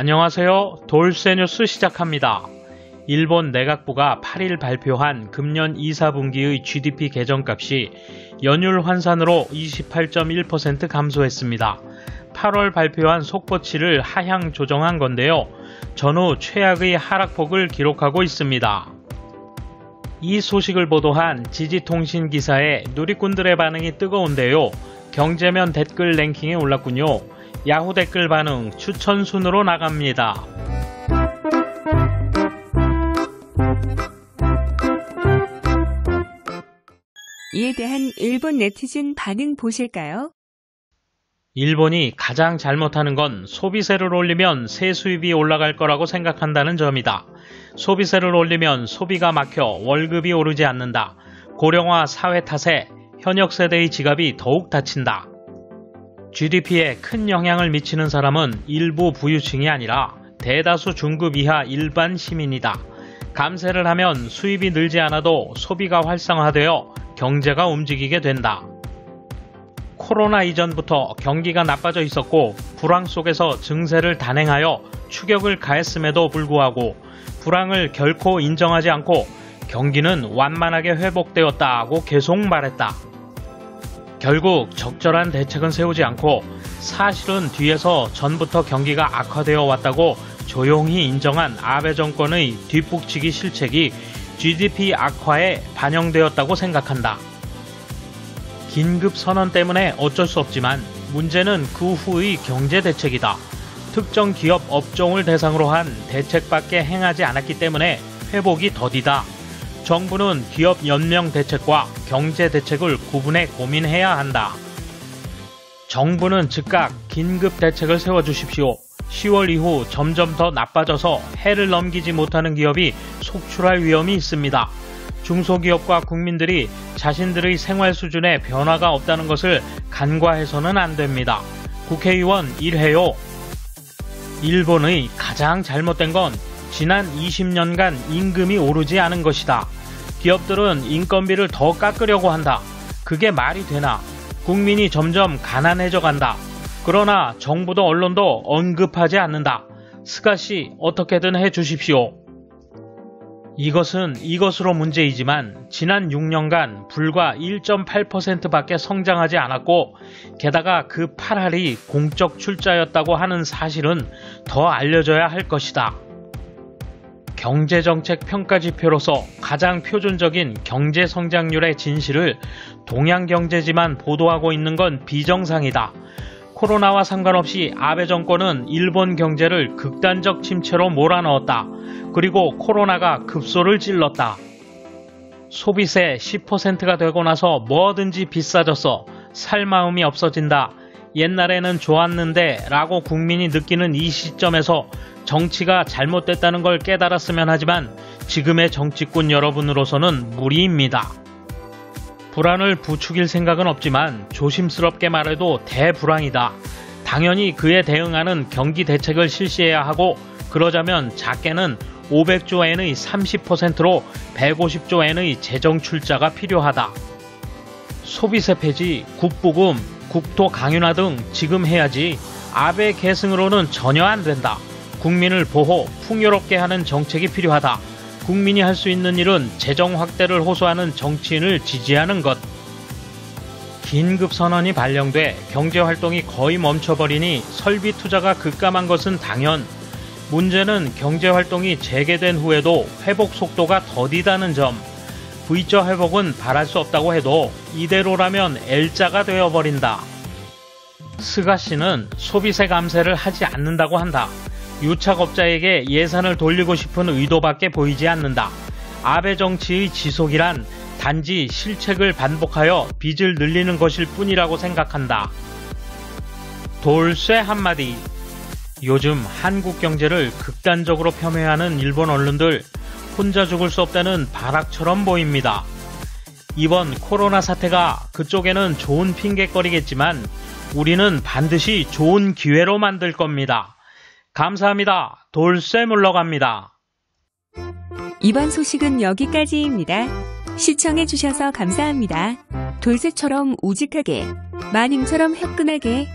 안녕하세요. 돌쇠 뉴스 시작합니다. 일본 내각부가 8일 발표한 금년 2, 4분기의 GDP 개정값이 연율 환산으로 28.1% 감소했습니다. 8월 발표한 속보치를 하향 조정한 건데요. 전후 최악의 하락폭을 기록하고 있습니다. 이 소식을 보도한 지지통신 기사에 누리꾼들의 반응이 뜨거운데요. 경제면 댓글 랭킹에 올랐군요. 야후 댓글 반응 추천 순으로 나갑니다. 이에 대한 일본 네티즌 반응 보실까요? 일본이 가장 잘못하는 건 소비세를 올리면 세수입이 올라갈 거라고 생각한다는 점이다. 소비세를 올리면 소비가 막혀 월급이 오르지 않는다. 고령화 사회 탓에 현역 세대의 지갑이 더욱 다친다. GDP에 큰 영향을 미치는 사람은 일부 부유층이 아니라 대다수 중급 이하 일반 시민이다. 감세를 하면 수입이 늘지 않아도 소비가 활성화되어 경제가 움직이게 된다. 코로나 이전부터 경기가 나빠져 있었고 불황 속에서 증세를 단행하여 추격을 가했음에도 불구하고 불황을 결코 인정하지 않고 경기는 완만하게 회복되었다고 계속 말했다. 결국 적절한 대책은 세우지 않고 사실은 뒤에서 전부터 경기가 악화되어 왔다고 조용히 인정한 아베 정권의 뒷북치기 실책이 GDP 악화에 반영되었다고 생각한다. 긴급 선언 때문에 어쩔 수 없지만 문제는 그 후의 경제 대책이다. 특정 기업 업종을 대상으로 한 대책밖에 행하지 않았기 때문에 회복이 더디다. 정부는 기업 연명 대책과 경제 대책을 구분해 고민해야 한다. 정부는 즉각 긴급 대책을 세워주십시오. 10월 이후 점점 더 나빠져서 해를 넘기지 못하는 기업이 속출할 위험이 있습니다. 중소기업과 국민들이 자신들의 생활 수준에 변화가 없다는 것을 간과해서는 안 됩니다. 국회의원 일해요. 일본의 가장 잘못된 건 지난 20년간 임금이 오르지 않은 것이다. 기업들은 인건비를 더 깎으려고 한다. 그게 말이 되나? 국민이 점점 가난해져 간다. 그러나 정부도 언론도 언급하지 않는다. 스가씨 어떻게든 해주십시오. 이것은 이것으로 문제이지만 지난 6년간 불과 1.8%밖에 성장하지 않았고 게다가 그 8할이 공적 출자였다고 하는 사실은 더 알려져야 할 것이다. 경제정책 평가지표로서 가장 표준적인 경제성장률의 진실을 동양경제지만 보도하고 있는 건 비정상이다. 코로나와 상관없이 아베 정권은 일본 경제를 극단적 침체로 몰아넣었다. 그리고 코로나가 급소를 찔렀다. 소비세 10%가 되고 나서 뭐든지 비싸졌어. 살 마음이 없어진다. 옛날에는 좋았는데 라고 국민이 느끼는 이 시점에서 정치가 잘못됐다는 걸 깨달았으면 하지만 지금의 정치꾼 여러분으로서는 무리입니다. 불안을 부추길 생각은 없지만 조심스럽게 말해도 대불황이다. 당연히 그에 대응하는 경기 대책을 실시해야 하고 그러자면 작게는 500조 엔의 30%로 150조 엔의 재정 출자가 필요하다. 소비세 폐지, 국부금, 국토 강윤화 등 지금 해야지 아베 계승으로는 전혀 안 된다. 국민을 보호, 풍요롭게 하는 정책이 필요하다. 국민이 할 수 있는 일은 재정 확대를 호소하는 정치인을 지지하는 것. 긴급 선언이 발령돼 경제활동이 거의 멈춰버리니 설비 투자가 급감한 것은 당연. 문제는 경제활동이 재개된 후에도 회복 속도가 더디다는 점. V자 회복은 바랄 수 없다고 해도 이대로라면 L자가 되어버린다. 스가 씨는 소비세 감세를 하지 않는다고 한다. 유착업자에게 예산을 돌리고 싶은 의도밖에 보이지 않는다. 아베 정치의 지속이란 단지 실책을 반복하여 빚을 늘리는 것일 뿐이라고 생각한다. 돌쇠 한마디. 요즘 한국 경제를 극단적으로 폄훼하는 일본 언론들 혼자 죽을 수 없다는 발악처럼 보입니다. 이번 코로나 사태가 그쪽에는 좋은 핑계거리겠지만 우리는 반드시 좋은 기회로 만들 겁니다. 감사합니다. 돌쇠 물러갑니다. 이번 소식은 여기까지입니다. 시청해주셔서 감사합니다. 돌쇠처럼 우직하게, 마님처럼 화끈하게